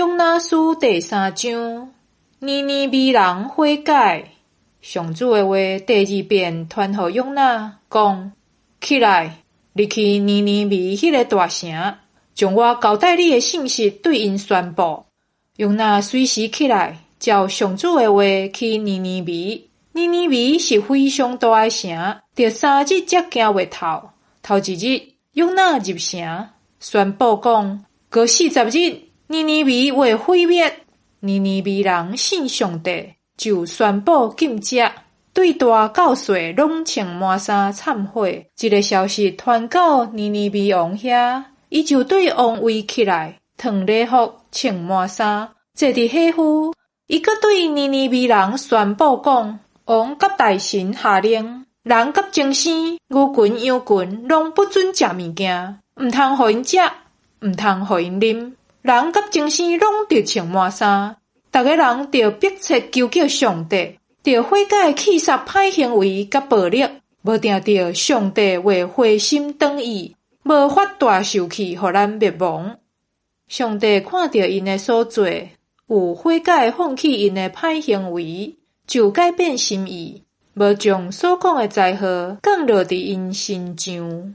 约拿书第3章，尼尼微人悔改。上主的话第2遍传予约拿，讲：起来，入去尼尼微迄个大城，将我交代你的信息对因宣布。约拿随时起来，照上主的话去尼尼微。尼尼微是非常大的城，着3日才行过头。头一日，约拿入城，宣布讲，过40日，尼尼微会毁灭。尼尼微人信上帝，就宣布禁食，对大到小拢穿满衫忏悔。这个消息传到尼尼微王遐，伊就对王位起来，烫礼服，穿满衫，坐伫火夫。伊阁对尼尼微人宣布讲，王甲大神下令，人甲精生、牛群、羊群，拢不准食物件，毋通互因食，毋通互因啉。人甲精生拢着穿满衫，逐个人着迫切求救上帝，着悔改弃杀歹行为甲暴力，无定着上帝会回心转意，无法大受气，互咱灭亡。上帝看到因的所做，有悔改放弃因的歹行为，就改变心意，无将所讲的灾祸降落伫因身上。